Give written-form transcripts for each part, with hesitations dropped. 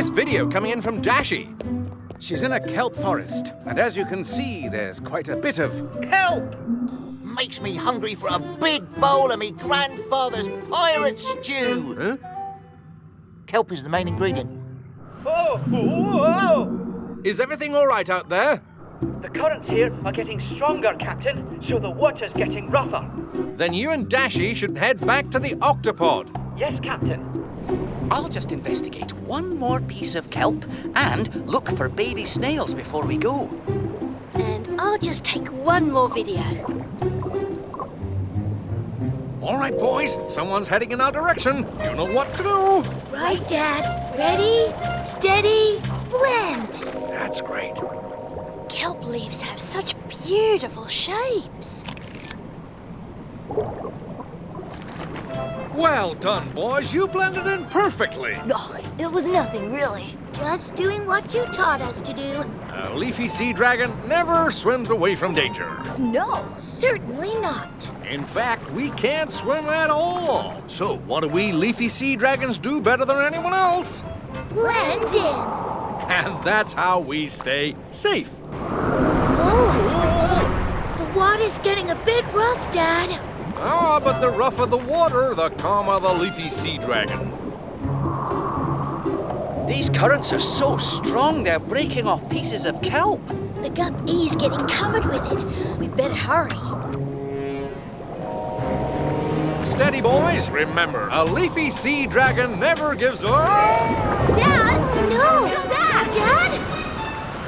this video coming in from Dashi. She's in a kelp forest, and as you can see, there's quite a bit of... Kelp! Makes me hungry for a big bowl of me grandfather's pirate stew. Huh? Kelp is the main ingredient. Oh! Whoa! Is everything all right out there? The currents here are getting stronger, Captain, so the water's getting rougher. Then you and Dashi should head back to the Octopod. Yes, Captain. I'll just investigate one more piece of kelp and look for baby snails before we go. And I'll just take one more video. All right, boys. Someone's heading in our direction. You know what to do. Right, Dad. Ready, steady, blend. That's great. Kelp leaves have such beautiful shapes. Well done, boys. You blended in perfectly. Oh, it was nothing, really. Just doing what you taught us to do. A leafy sea dragon never swims away from danger. No, certainly not. In fact, we can't swim at all. So what do we leafy sea dragons do better than anyone else? Blend in. And that's how we stay safe. Oh, the water's getting a bit rough, Dad. Ah, but the rougher the water, the calmer the leafy sea dragon. These currents are so strong, they're breaking off pieces of kelp. The guppy's getting covered with it. We'd better hurry. Steady, boys. Remember, a leafy sea dragon never gives up. Dad! No! Come back! Dad!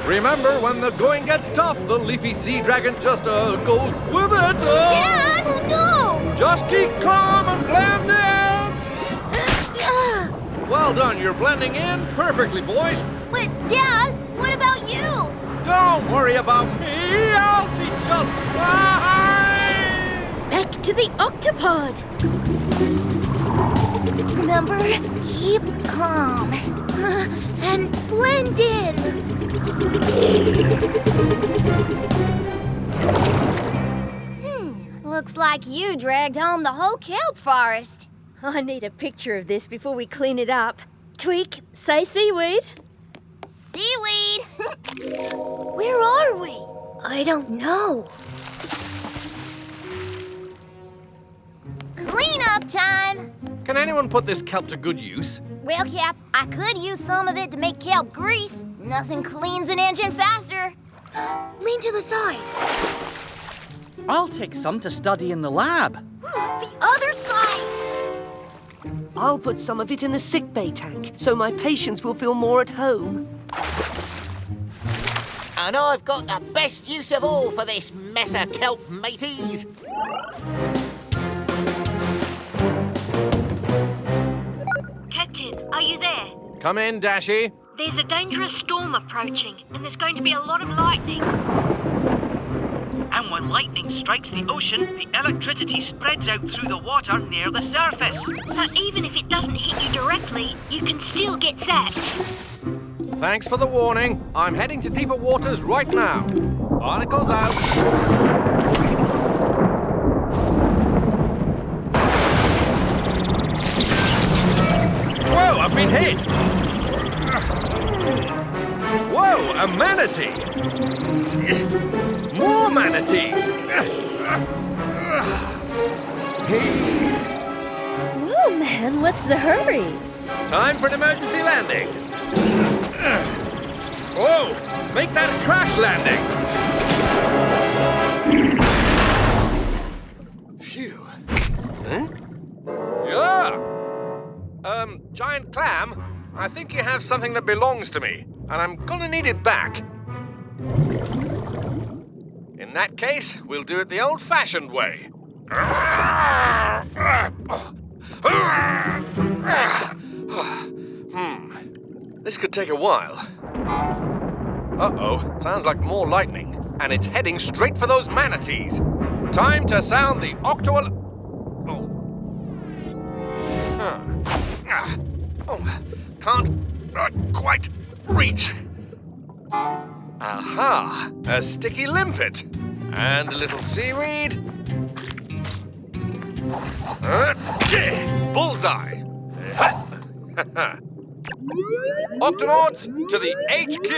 Remember, when the going gets tough, the leafy sea dragon just goes with it. Dad! Oh, no! Just keep calm and blend in. Well done. You're blending in perfectly, boys. But, Dad, what about you? Don't worry about me. I'll be just fine. Back to the Octopod. Remember, keep calm. And blend in. Looks like you dragged home the whole kelp forest. I need a picture of this before we clean it up. Tweak, say seaweed. Seaweed! Where are we? I don't know. Cleanup time! Can anyone put this kelp to good use? Well, Cap, I could use some of it to make kelp grease. Nothing cleans an engine faster. Lean to the side. I'll take some to study in the lab. The other side! I'll put some of it in the sickbay tank, so my patients will feel more at home. And I've got the best use of all for this mess of kelp, mateys. Captain, are you there? Come in, Dashi. There's a dangerous storm approaching, and there's going to be a lot of lightning. And when lightning strikes the ocean, the electricity spreads out through the water near the surface. So even if it doesn't hit you directly, you can still get zapped. Thanks for the warning. I'm heading to deeper waters right now. Barnacles out. Whoa, I've been hit! Whoa, a manatee! More manatees! Whoa, man, what's the hurry? Time for an emergency landing. Whoa, make that a crash landing. Phew. Huh? Yeah. Giant clam, I think you have something that belongs to me, and I'm gonna need it back. In that case, we'll do it the old-fashioned way. This could take a while. Uh-oh, sounds like more lightning, and it's heading straight for those manatees. Time to sound the can't quite reach. Aha, a sticky limpet. And a little seaweed. Bullseye. Octonauts, to the HQ!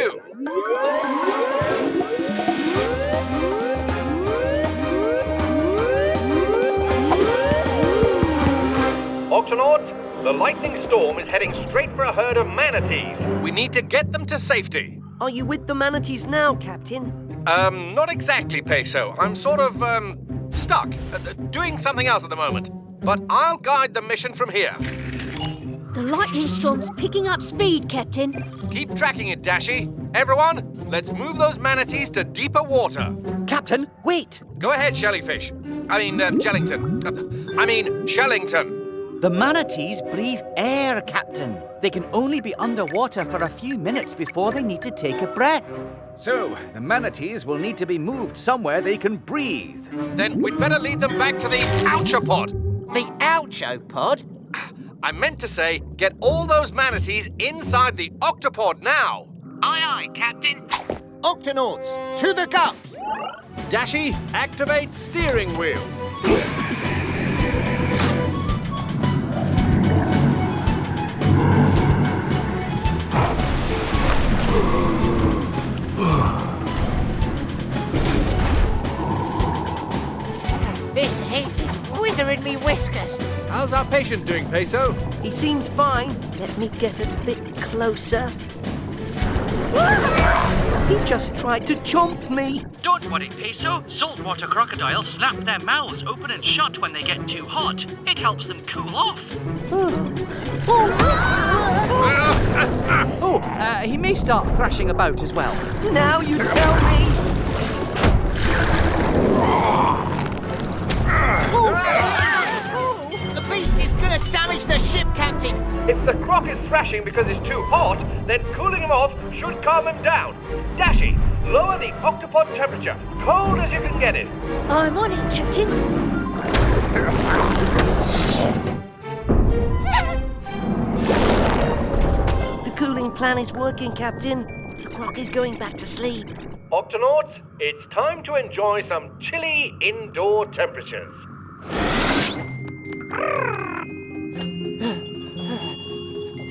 Octonauts, the lightning storm is heading straight for a herd of manatees. We need to get them to safety. Are you with the manatees now, Captain? Not exactly, Peso. I'm sort of, stuck, doing something else at the moment. But I'll guide the mission from here. The lightning storm's picking up speed, Captain. Keep tracking it, Dashi. Everyone, let's move those manatees to deeper water. Captain, wait! Go ahead, Shellington. Shellington. The manatees breathe air, Captain. They can only be underwater for a few minutes before they need to take a breath. So, the manatees will need to be moved somewhere they can breathe. Then we'd better lead them back to the Octopod. The Octopod? I meant to say, get all those manatees inside the Octopod now. Aye, aye, Captain. Octonauts, to the cups! Dashi, activate steering wheel. This heat is withering me whiskers. How's our patient doing, Peso? He seems fine. Let me get a bit closer. He just tried to chomp me. Don't worry, Peso. Saltwater crocodiles snap their mouths open and shut when they get too hot. It helps them cool off. He may start thrashing about as well. Now you tell me. The beast is gonna damage the ship, Captain. If the croc is thrashing because it's too hot, then cooling him off should calm him down. Dashi, lower the Octopod temperature, cold as you can get it. I'm on it, Captain. The cooling plan is working, Captain. The croc is going back to sleep. Octonauts, it's time to enjoy some chilly indoor temperatures.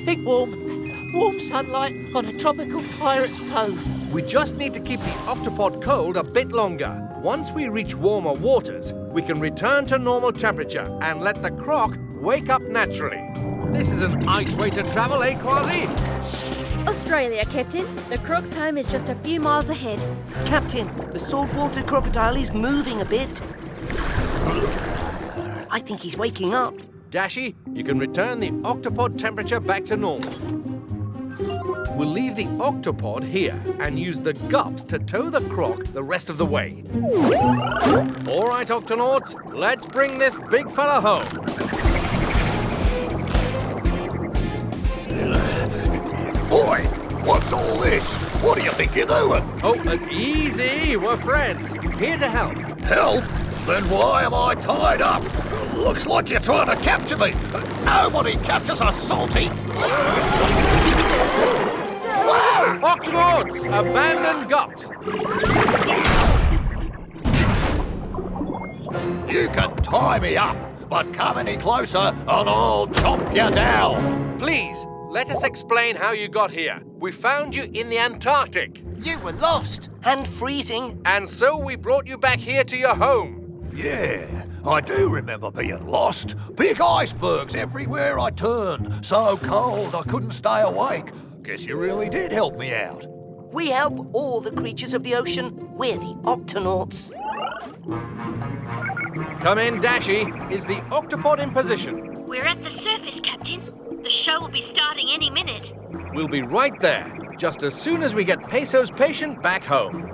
Think warm sunlight on a tropical pirate's cove. We just need to keep the Octopod cold a bit longer. Once we reach warmer waters, we can return to normal temperature and let the croc wake up naturally. This is an nice way to travel, eh, Kwazii? Australia, Captain. The croc's home is just a few miles ahead. Captain, the saltwater crocodile is moving a bit. I think he's waking up. Dashi, you can return the Octopod temperature back to normal. We'll leave the Octopod here and use the gups to tow the croc the rest of the way. All right, Octonauts, let's bring this big fella home. Boy, what's all this? What do you think you're doing? Oh, easy, we're friends. Here to help. Help? Then why am I tied up? Looks like you're trying to capture me. Nobody captures a salty. Octonauts, abandon gups. You can tie me up, but come any closer and I'll chomp you down. Please, let us explain how you got here. We found you in the Antarctic. You were lost. And freezing. And so we brought you back here to your home. Yeah, I do remember being lost. Big icebergs everywhere I turned. So cold I couldn't stay awake. Guess you really did help me out. We help all the creatures of the ocean. We're the Octonauts. Come in, Dashi. Is the Octopod in position? We're at the surface, Captain. The show will be starting any minute. We'll be right there, just as soon as we get Peso's patient back home.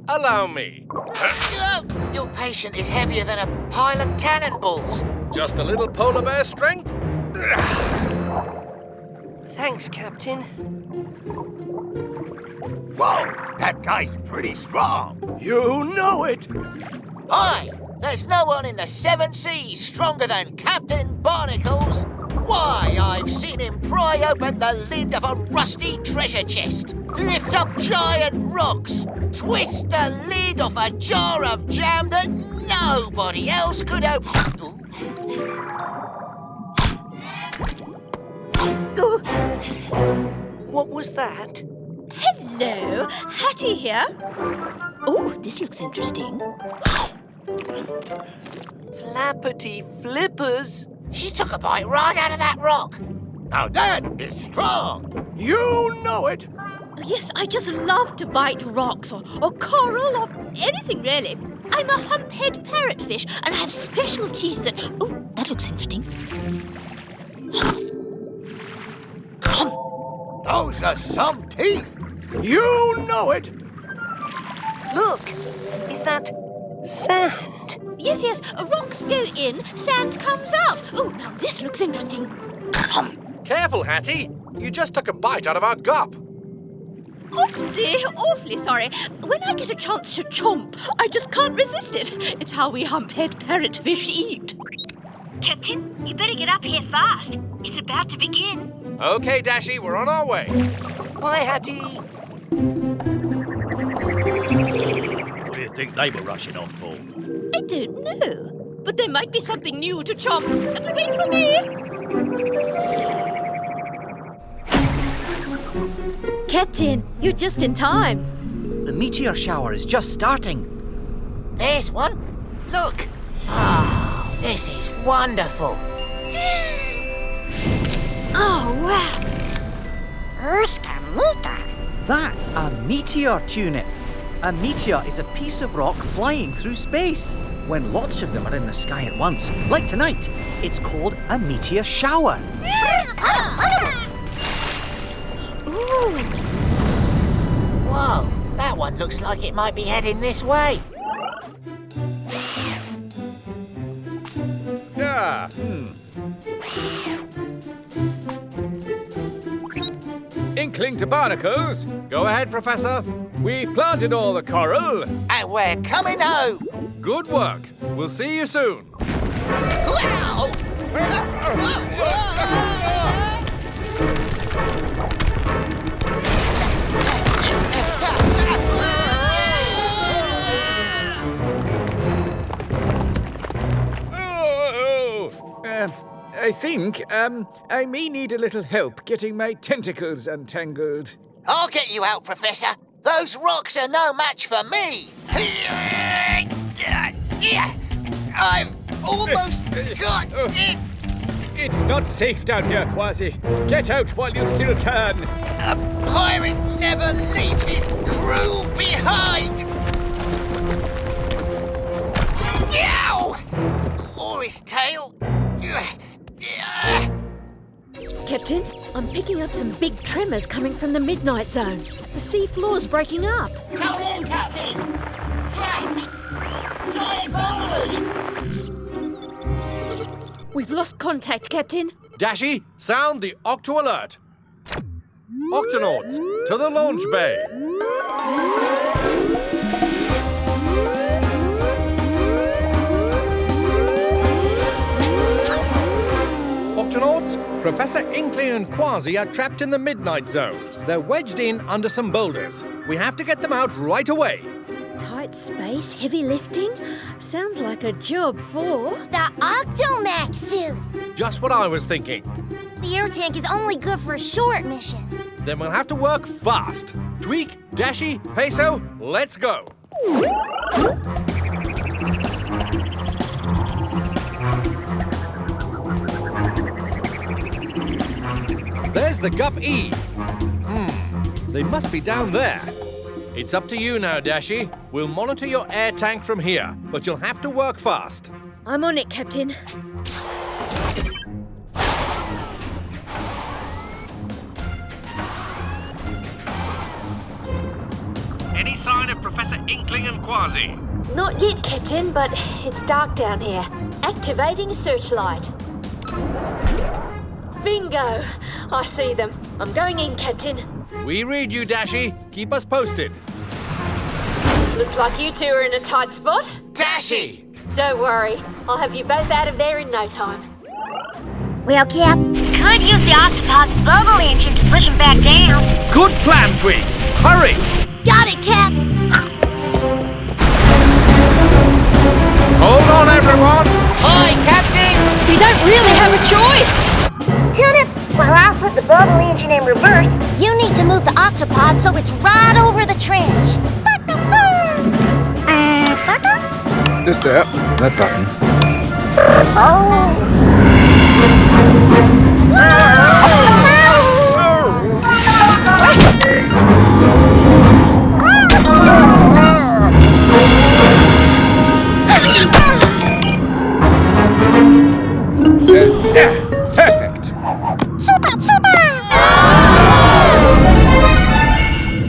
Allow me. Your patient is heavier than a pile of cannonballs. Just a little polar bear strength? Thanks, Captain. Whoa, that guy's pretty strong. You know it! Aye, there's no one in the seven seas stronger than Captain Barnacles. Why, I've seen him pry open the lid of a rusty treasure chest, lift up giant rocks, twist the lid off a jar of jam that nobody else could open. What was that? Hello, Hattie here. Oh, this looks interesting. Flappity flippers. She took a bite right out of that rock. Now that is strong. You know it. Yes, I just love to bite rocks or coral or anything really. I'm a hump-head parrotfish and I have special teeth that... Oh, that looks interesting. Those are some teeth. You know it. Look, is that sand? Yes, rocks go in, sand comes out. Oh, now this looks interesting. Careful, Hattie. You just took a bite out of our gup. Oopsie, awfully sorry. When I get a chance to chomp, I just can't resist it. It's how we hump-head parrotfish eat. Captain, you better get up here fast. It's about to begin. Okay, Dashi, we're on our way. Bye, Hattie. What do you think they were rushing off for? I don't know, but there might be something new to chomp. Wait for me. Captain, you're just in time. The meteor shower is just starting. There's one. Look. Oh, this is wonderful. Oh, wow. That's a meteor tulip. A meteor is a piece of rock flying through space. When lots of them are in the sky at once, like tonight, it's called a meteor shower. Ooh. Whoa, that one looks like it might be heading this way. Yeah. Inkling to Barnacles. Go ahead, Professor. We planted all the coral. And we're coming home. Good work. We'll see you soon. Wow! I think, I may need a little help getting my tentacles untangled. I'll get you out, Professor. Those rocks are no match for me. I've almost got it. It's not safe down here, Kwazii. Get out while you still can. A pirate never leaves his crew behind. Yow! Or his tail. Captain, I'm picking up some big tremors coming from the midnight zone. The sea floor's breaking up. Come in, Captain. Trapped. Giant boulders. We've lost contact, Captain. Dashi, sound the Octo alert. Octonauts, to the launch bay. Octonauts, Professor Inkling and Kwazii are trapped in the midnight zone. They're wedged in under some boulders. We have to get them out right away. Tight space, heavy lifting. Sounds like a job for... The Octomax suit. Just what I was thinking. The air tank is only good for a short mission. Then we'll have to work fast. Tweak, Dashi, Peso, let's go. There's the Gup E. They must be down there. It's up to you now, Dashi. We'll monitor your air tank from here, but you'll have to work fast. I'm on it, Captain. Any sign of Professor Inkling and Kwazii? Not yet, Captain, but it's dark down here. Activating searchlight. Bingo! I see them. I'm going in, Captain. We read you, Dashi. Keep us posted. Looks like you two are in a tight spot. Dashi! Don't worry. I'll have you both out of there in no time. Well, Cap, could use the Octopod's bubble engine to push him back down. Good plan, Twig. Hurry! Got it, Cap. Hold on, everyone! Hi, Captain! We don't really have a choice. Tune-up, while I'll put the bubble engine in reverse, you need to move the Octopod so it's right over the trench. Just that button. Perfect. Super!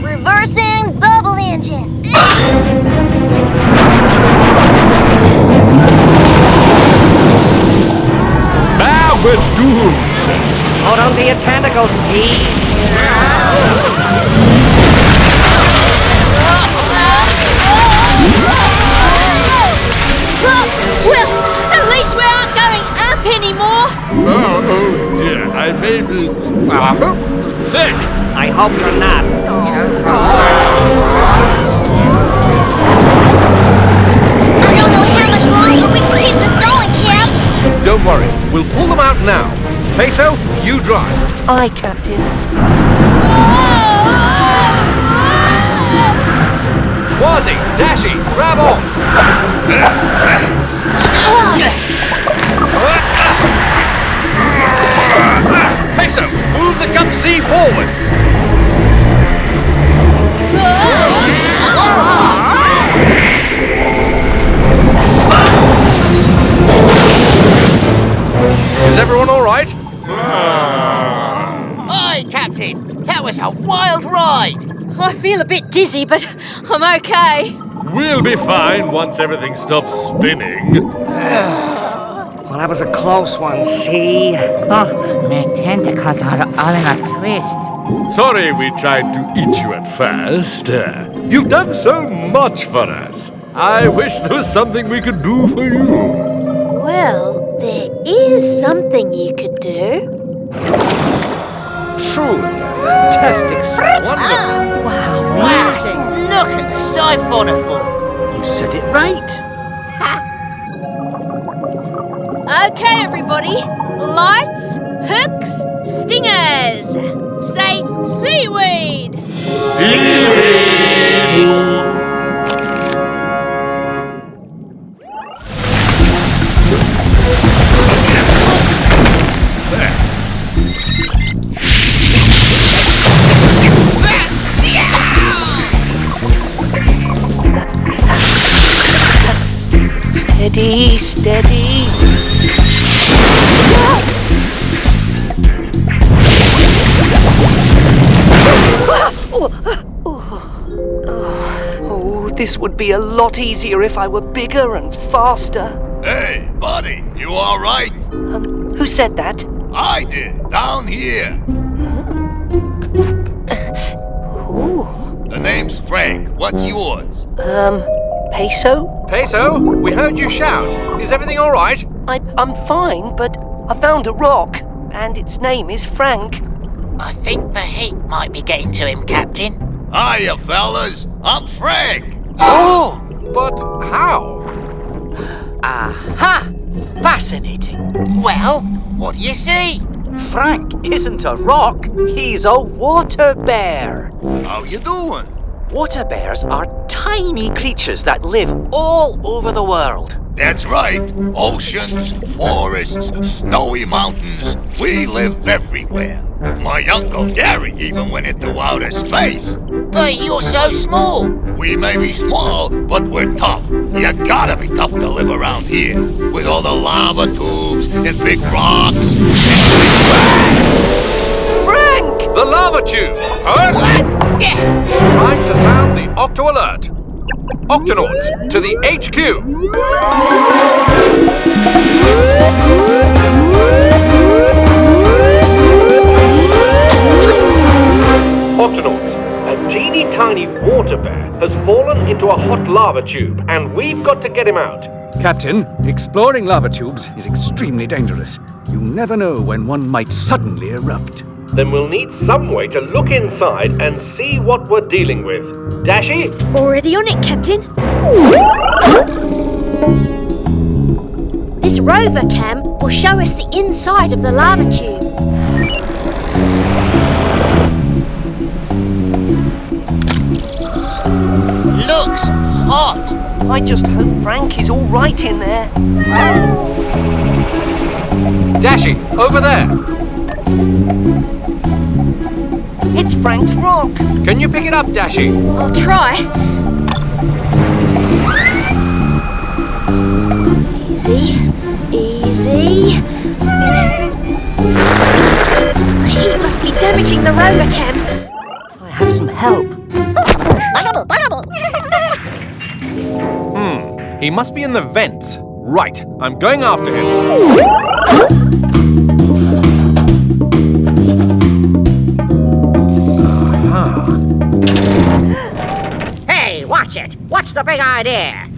Reversing bubble engine. Now we're doomed! Hold on to your tentacles, see? Well, at least we aren't going up anymore. Oh dear, I may be sick. I hope you're not. I don't know how much longer we can keep this going, Cap. Don't worry, we'll pull them out now. Peso, you drive. Aye, Captain. Kwazii, Dashi, grab on. Peso, move the Gupsy forward. Is everyone all right? Hi, Captain! That was a wild ride! I feel a bit dizzy, but I'm okay. We'll be fine once everything stops spinning. Well, that was a close one, see? Oh, my tentacles are all in a twist. Sorry we tried to eat you at first. You've done so much for us. I wish there was something we could do for you. Well, there is something you could do. Truly a fantastic sight. Wonderful. Wow! Look at the siphonophore! You said it right. Okay, everybody. Lights, hooks, stingers. Say seaweed. Steady, steady. Oh, this would be a lot easier if I were bigger and faster. Hey, buddy, you all right? Who said that? I did, down here. The name's Frank. What's yours? Peso? Peso, we heard you shout. Is everything all right? I'm fine, but I found a rock, and its name is Frank. I think the heat might be getting to him, Captain. Hiya, fellas. I'm Frank. Oh, but how? Aha! Fascinating. Well, what do you see? Frank isn't a rock, he's a water bear. How you doing? Water bears are tiny creatures that live all over the world. That's right. Oceans, forests, snowy mountains. We live everywhere. My Uncle Gary even went into outer space. But you're so small. We may be small, but we're tough. You gotta be tough to live around here. With all the lava tubes and big rocks. Frank! The lava tube. Huh? Time to sound the Octo Alert. Octonauts, to the HQ. Octonauts, a teeny tiny water bear has fallen into a hot lava tube, and we've got to get him out. Captain, exploring lava tubes is extremely dangerous. You never know when one might suddenly erupt. Then we'll need some way to look inside and see what we're dealing with. Dashi? Already on it, Captain. This rover cam will show us the inside of the lava tube. Looks hot. I just hope Frank is all right in there. Dashi, over there. It's Frank's rock. Can you pick it up, Dashi? I'll try. Easy, easy. The heat must be damaging the rover cam. I have some help. He must be in the vents. Right, I'm going after him. Hey, watch it! What's the big idea?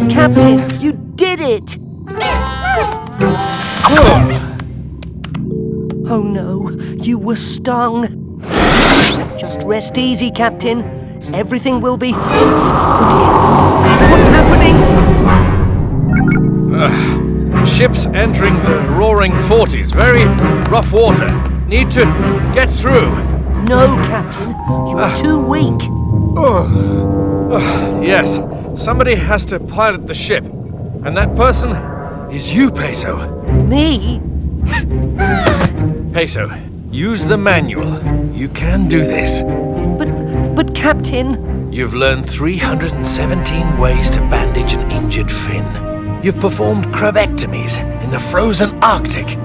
Captain, you did it! Oh no, you were stung. Just rest easy, Captain. Everything will be... Oh dear, what's happening? Ship's entering the roaring 40s. Very rough water. Need to get through. No, Captain, you are too weak. Yes, somebody has to pilot the ship. And that person is you, Peso. Me? Peso, use the manual. You can do this. But Captain... You've learned 317 ways to bandage an injured fin. You've performed crevectomies in the frozen Arctic.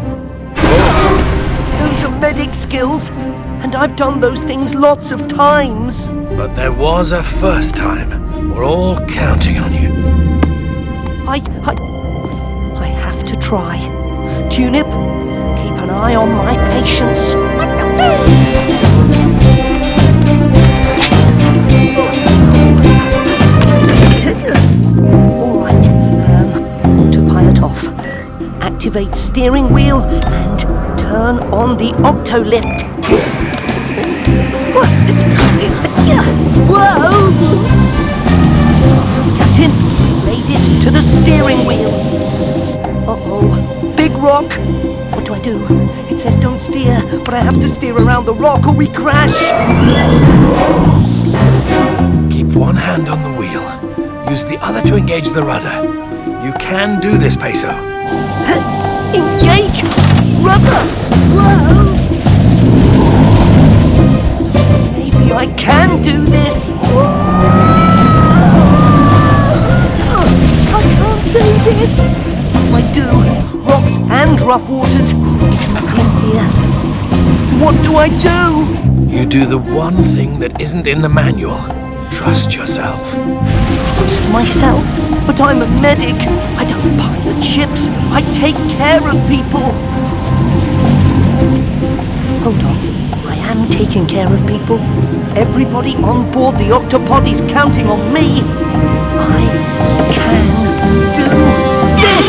Those are medic skills, and I've done those things lots of times. But there was a first time. We're all counting on you. I have to try. Tunip, keep an eye on my patients. All right, autopilot off. Activate steering wheel and turn on the octolift. Whoa! Captain, made it to the steering wheel. Uh-oh, big rock. What do I do? It says don't steer, but I have to steer around the rock or we crash. Keep one hand on the wheel. Use the other to engage the rudder. You can do this, Peso. Engage rudder. Whoa! Maybe I can do this. I can't do this. What do I do? Rocks and rough waters. It's not in here. What do I do? You do the one thing that isn't in the manual. Trust yourself. Trust myself? But I'm a medic. I don't pilot ships. I take care of people. Hold on. I am taking care of people. Everybody on board the Octopod is counting on me. I can do this!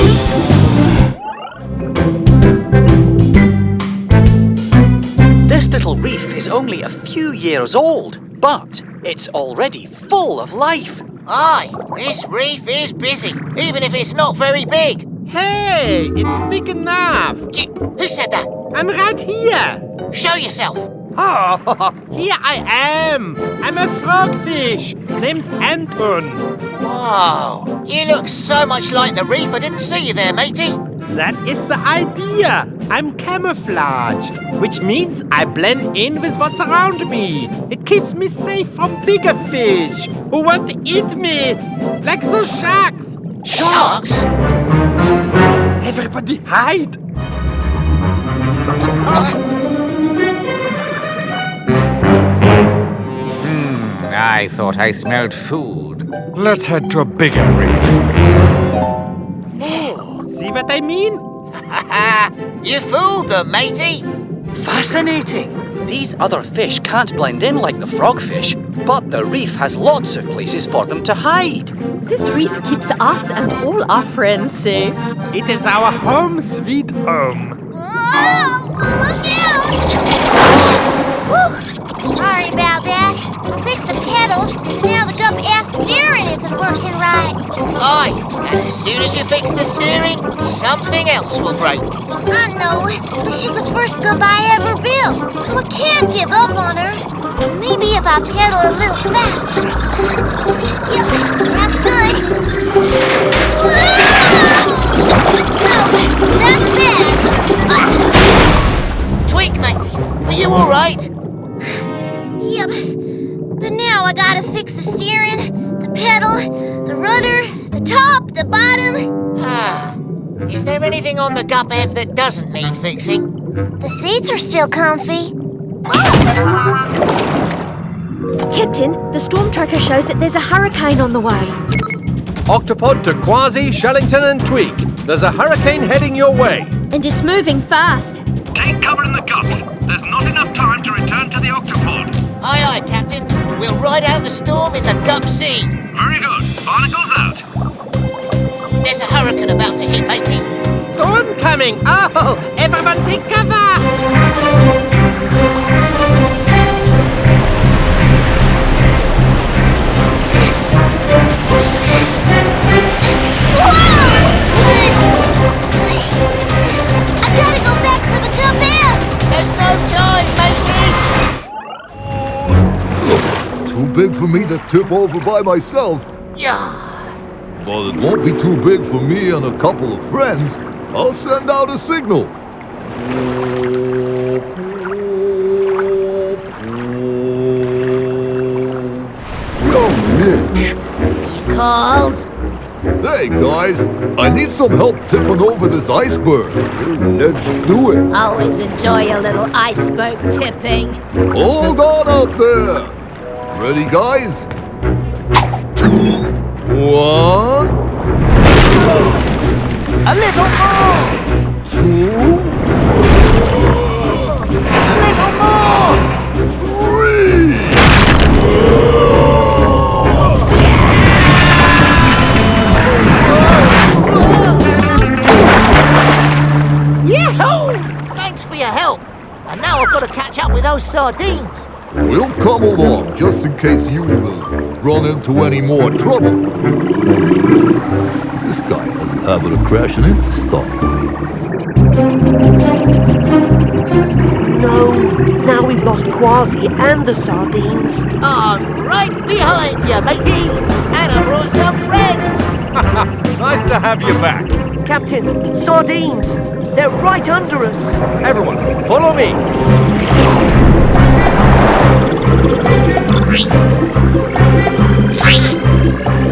This little reef is only a few years old, but it's already full of life. Aye, this reef is busy, even if it's not very big. Hey, it's big enough. Who said that? I'm right here. Show yourself. Oh, here I am. I'm a frogfish. Name's Anton. Whoa, you look so much like the reef I didn't see you there, matey. That is the idea. I'm camouflaged, which means I blend in with what's around me. It keeps me safe from bigger fish who want to eat me, like those sharks. Sharks? Everybody hide. I thought I smelled food. Let's head to a bigger reef. See what I mean? You fooled them, matey. Fascinating. These other fish can't blend in like the frogfish. But the reef has lots of places for them to hide. This reef keeps us and all our friends safe. It is our home sweet home. Whoa! Look out! Whew. Sorry about that. I fixed the pedals, and now the Gup F steering isn't working right. Aye, and as soon as you fix the steering, something else will break. I know, but she's the first Gup I ever built, so I can't give up on her. Maybe if I pedal a little faster. Yep, that's good. No, that's bad. Tweak, matey, are you all right? Yep, but now I gotta fix the steering, the pedal, the rudder, the top, the bottom. Is there anything on the Gup F that doesn't need fixing? The seats are still comfy. Captain, the storm tracker shows that there's a hurricane on the way. Octopod to Kwazii, Shellington and Tweak. There's a hurricane heading your way. And it's moving fast. Take cover in the gups. There's not enough time to return to the Octopod. Aye, aye, Captain. We'll ride out the storm in the Gup Sea. Very good. Barnacles out. There's a hurricane about to hit, matey. Storm coming. Oh, everyone take cover. I gotta go back for the Gup F. There's no time, matey. Too big for me to tip over by myself. Yeah. But it won't be too big for me and a couple of friends. I'll send out a signal. Yo, Mitch. You called? Hey, guys. I need some help tipping over this iceberg. Let's do it. Always enjoy a little iceberg tipping. Hold on out there. Ready, guys? 1. A little more! 2. A little more! 3. Yahoo! Thanks for your help. And now I've got to catch up with those sardines. We'll come along just in case you will run into any more trouble. This guy has a habit of crashing into stuff. No, now we've lost Kwazii and the sardines. I'm right behind you, mateys. And I brought some friends. Nice to have you back. Captain, sardines. They're right under us. Everyone, follow me.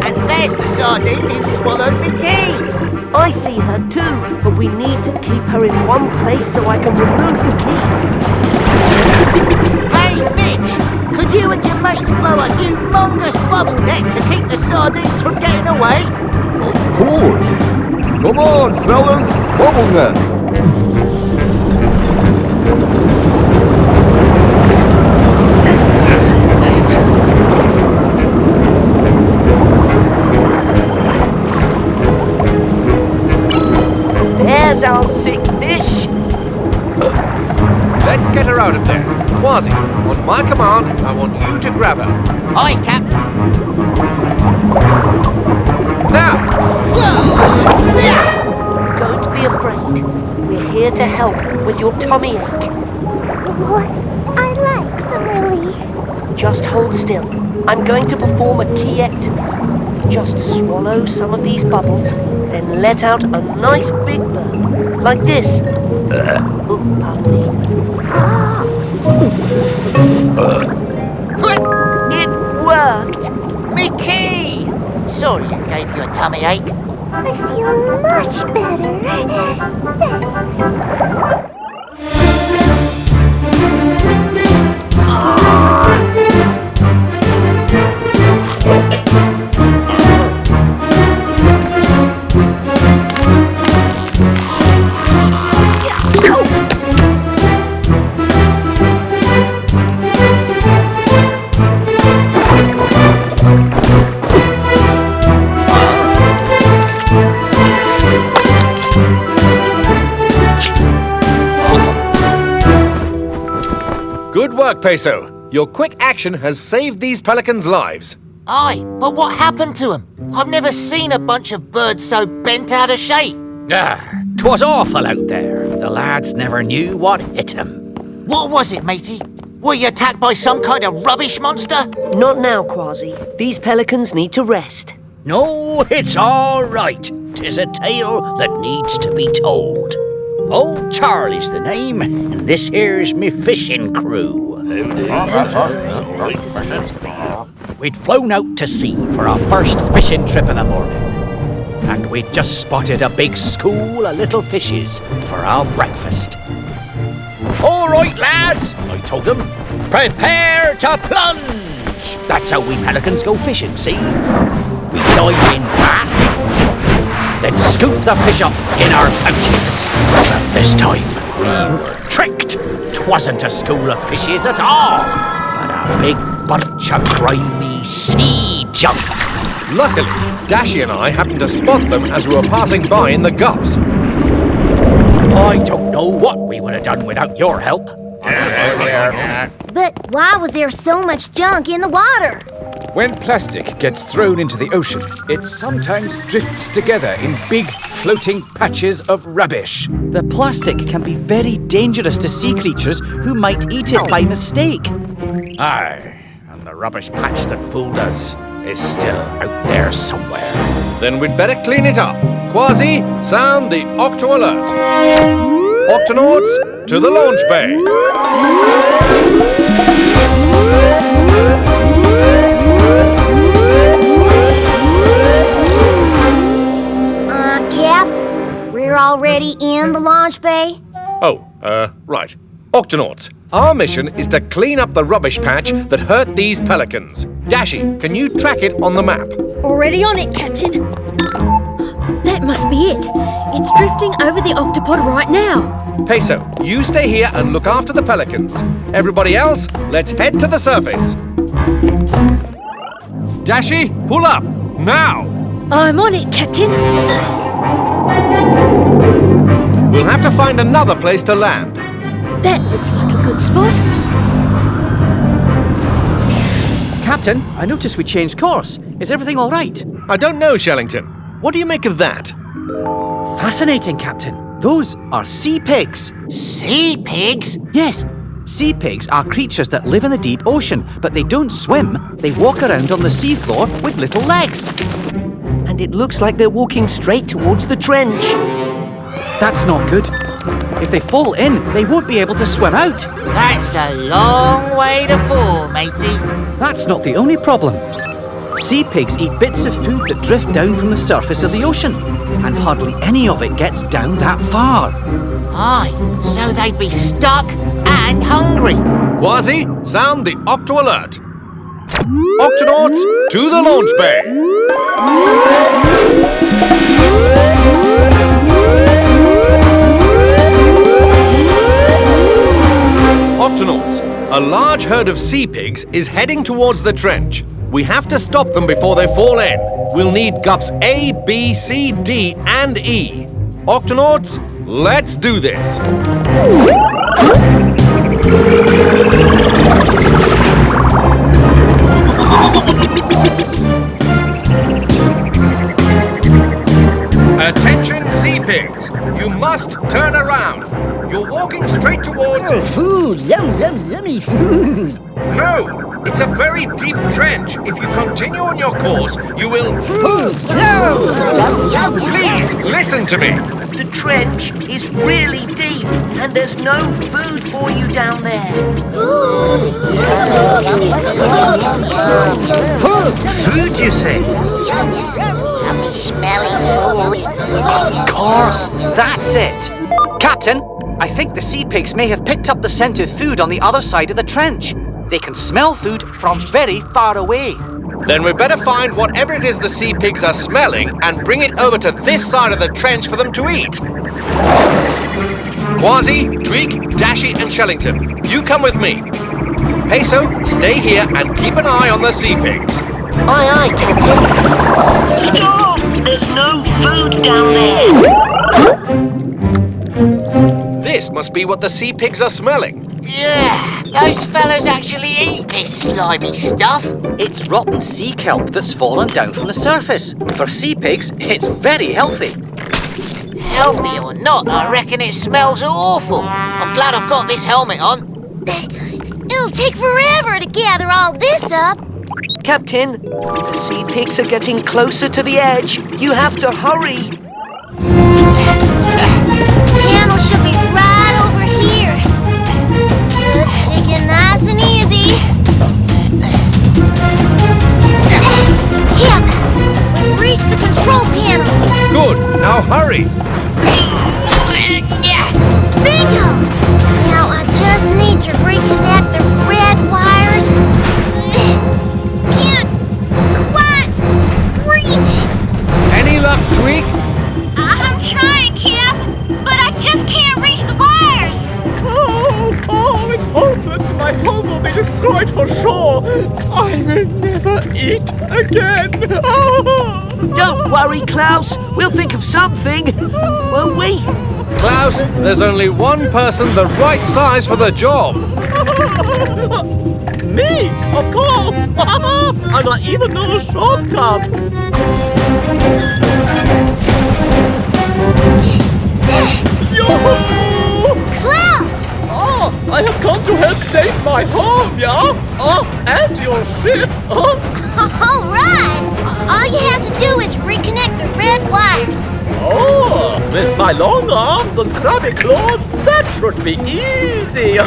And there's the sardine who swallowed me key. I see her too, but we need to keep her in one place so I can remove the key. Hey, Mitch! Could you and your mates blow a humongous bubble net to keep the sardines from getting away? Of course. Come on, fellas. Bubble net. There's our sick fish. Let's get her out of there. Kwazii, on my command, I want you to grab her. Aye, Captain. Now! Don't be afraid. We're here to help with your tummy ache. I'd like some relief. Just hold still. I'm going to perform a keyectomy. Just swallow some of these bubbles, then let out a nice big burp, like this. Oh, pardon me. It worked! Mickey! Sorry it gave you a tummy ache. I feel much better. Thanks. work, Peso. Your quick action has saved these pelicans' lives. Aye, but what happened to them? I've never seen a bunch of birds so bent out of shape. 'Twas awful out there. The lads never knew what hit 'em. What was it, matey? Were you attacked by some kind of rubbish monster? Not now, Kwazii. These pelicans need to rest. No, it's all right. 'Tis a tale that needs to be told. Old Charlie's the name, and this here's me fishing crew. We'd flown out to sea for our first fishing trip in the morning, and we'd just spotted a big school of little fishes for our breakfast. All right, lads, I told them, prepare to plunge. That's how we pelicans go fishing, see? We dive in fast, then scoop the fish up in our pouches. But this time, we were tricked. 'Twasn't a school of fishes at all, but a big bunch of grimy sea junk. Luckily, Dashi and I happened to spot them as we were passing by in the gups. I don't know what we would have done without your help. But why was there so much junk in the water? When plastic gets thrown into the ocean, it sometimes drifts together in big floating patches of rubbish. The plastic can be very dangerous to sea creatures who might eat it by mistake. Aye, and the rubbish patch that fooled us is still out there somewhere. Then we'd better clean it up. Kwazii, sound the Octo alert. Octonauts, to the launch bay. Cap, we're already in the launch bay? Oh, right. Octonauts, our mission is to clean up the rubbish patch that hurt these pelicans. Dashi, can you track it on the map? Already on it, Captain. That must be it. It's drifting over the octopod right now. Peso, you stay here and look after the pelicans. Everybody else, let's head to the surface. Dashi, pull up, now! I'm on it, Captain. We'll have to find another place to land. That looks like a good spot. Captain, I noticed we changed course. Is everything all right? I don't know, Shellington. What do you make of that? Fascinating, Captain. Those are sea pigs. Sea pigs? Yes. Sea pigs are creatures that live in the deep ocean, but they don't swim. They walk around on the seafloor with little legs. And it looks like they're walking straight towards the trench. That's not good. If they fall in, they won't be able to swim out. That's a long way to fall, matey. That's not the only problem. Sea pigs eat bits of food that drift down from the surface of the ocean, and hardly any of it gets down that far. Aye, so they'd be stuck and hungry. Kwazii, sound the Octo alert. Octonauts, to the launch bay. Octonauts, a large herd of sea pigs is heading towards the trench. We have to stop them before they fall in. We'll need gups A, B, C, D, and E. Octonauts, let's do this. Attention, sea pigs. You must turn around. You're walking straight towards... Oh, food! Yummy food! No! It's a very deep trench. If you continue on your course, you will... Food! No! Please, listen to me. The trench is really deep, and there's no food for you down there. Food, you say? Yummy, smelly food. Of course, that's it. Captain, I think the sea pigs may have picked up the scent of food on the other side of the trench. They can smell food from very far away. Then we better find whatever it is the sea pigs are smelling and bring it over to this side of the trench for them to eat. Kwazii, Tweak, Dashi and Shellington, you come with me. Peso, stay here and keep an eye on the sea pigs. Aye, aye, Captain. Stop! There's no food down there. This must be what the sea pigs are smelling. Yeah, Those fellas actually eat this slimy stuff? It's rotten sea kelp that's fallen down from the surface. For sea pigs, it's very healthy. Healthy or not, I reckon it smells awful. I'm glad I've got this helmet on. It'll take forever to gather all this up. Captain, the sea pigs are getting closer to the edge. You have to hurry. Panel should be right over here. Just take it nice and easy. Yep, we've reached the control panel. Good, now hurry. Bingo! Now I just need to reconnect the red wires. Can't quite reach. Any luck, Tweak? I'm trying, Cap, but I just can't reach the wires. Oh, it's hopeless. My home will be destroyed for sure. I will never eat again. Don't worry, Klaus. We'll think of something, won't we? Klaus, there's only one person the right size for the job. Me, of course. And I even know a shortcut. Yoo-hoo! Klaus! Oh, I have come to help save my home, yeah? Oh, and your ship. Oh. All right. All you have to do is reconnect the red wires. Oh, with my long arms and crabby claws, that should be easy.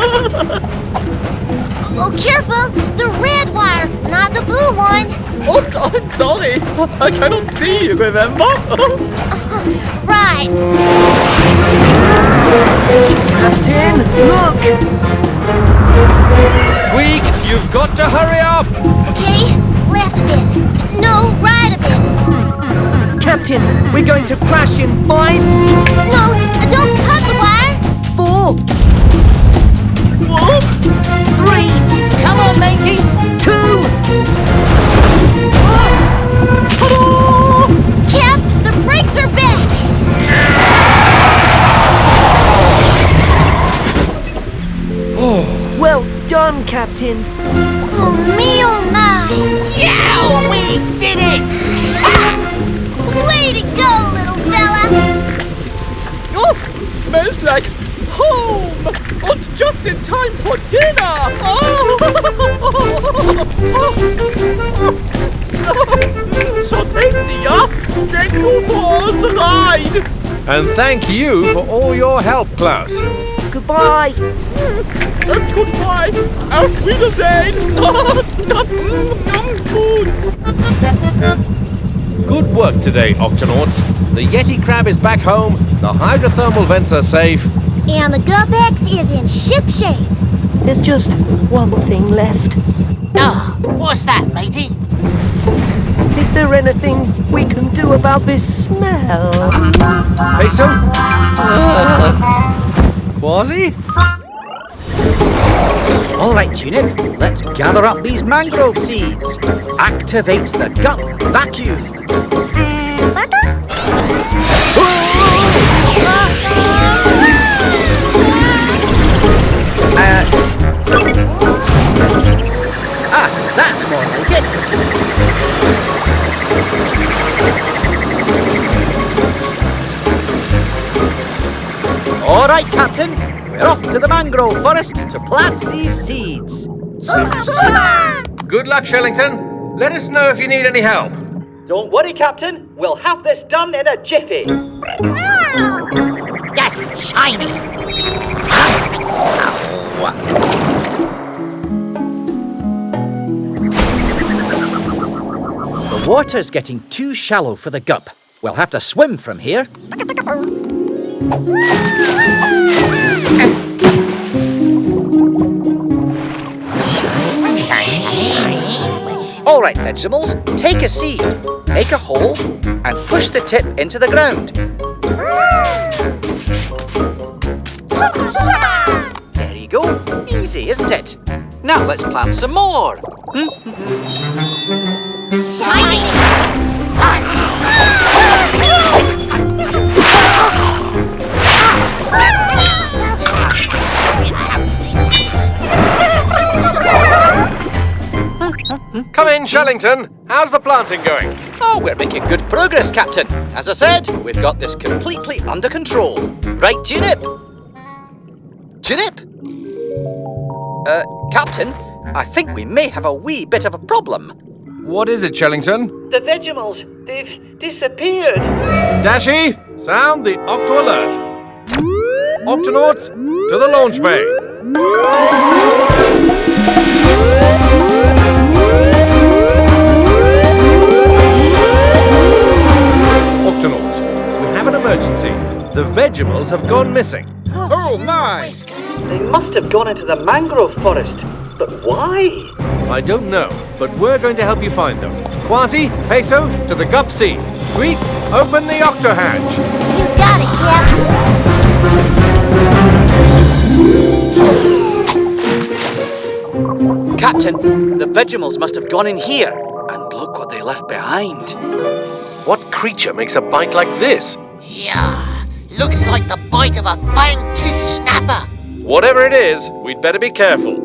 Oh, careful! The red wire, not the blue one. Oops, I'm sorry. I cannot see, remember? Right. Captain, look! Tweak, you've got to hurry up. Okay, left a bit. No, right a bit. Captain, we're going to crash in 5. No, don't cut the wire. 4. Whoops! 3. Come on, mateys. 2. Cap, the brakes are back. Well done, Captain. Oh, me oh my. Yeah, we did it. Way to go, little fella. Oh, smells like home. And just in time for dinner. So tasty, yeah? Thank you for all the ride. And thank you for all your help, Klaus. Goodbye. And goodbye. Auf Wiedersehen. Good work today, Octonauts. The Yeti crab is back home, the hydrothermal vents are safe. And the Gupex is in ship shape. There's just one thing left. Oh, what's that, matey? Is there anything we can do about this smell? Peso? Kwazii? All right, Tunic, let's gather up these mangrove seeds. Activate the gut vacuum. That's more like it. All right, Captain. We're off to the mangrove forest to plant these seeds. Good luck, Shellington. Let us know if you need any help. Don't worry, Captain. We'll have this done in a jiffy. That's shiny. The water's getting too shallow for the gup. We'll have to swim from here. All right, vegimals, take a seed, make a hole, and push the tip into the ground. There you go. Easy, isn't it? Now let's plant some more. Come in, Shellington. How's the planting going? Oh, we're making good progress, Captain. As I said, we've got this completely under control. Right, Junip? Junip? Captain, I think we may have a wee bit of a problem. What is it, Shellington? The vegimals, they've disappeared. Dashi, sound the Octo alert. Octonauts, to the launch bay. Octonauts, we have an emergency. The vegimals have gone missing. Oh, my! They must have gone into the mangrove forest. But why? I don't know, but we're going to help you find them. Kwazii, Peso, to the Gup Sea. Tweet, open the Octo hatch. You got it, Captain, the vegimals must have gone in here. And look what they left behind. What creature makes a bite like this? Yeah, looks like the bite of a fang-toothed snapper. Whatever it is, we'd better be careful.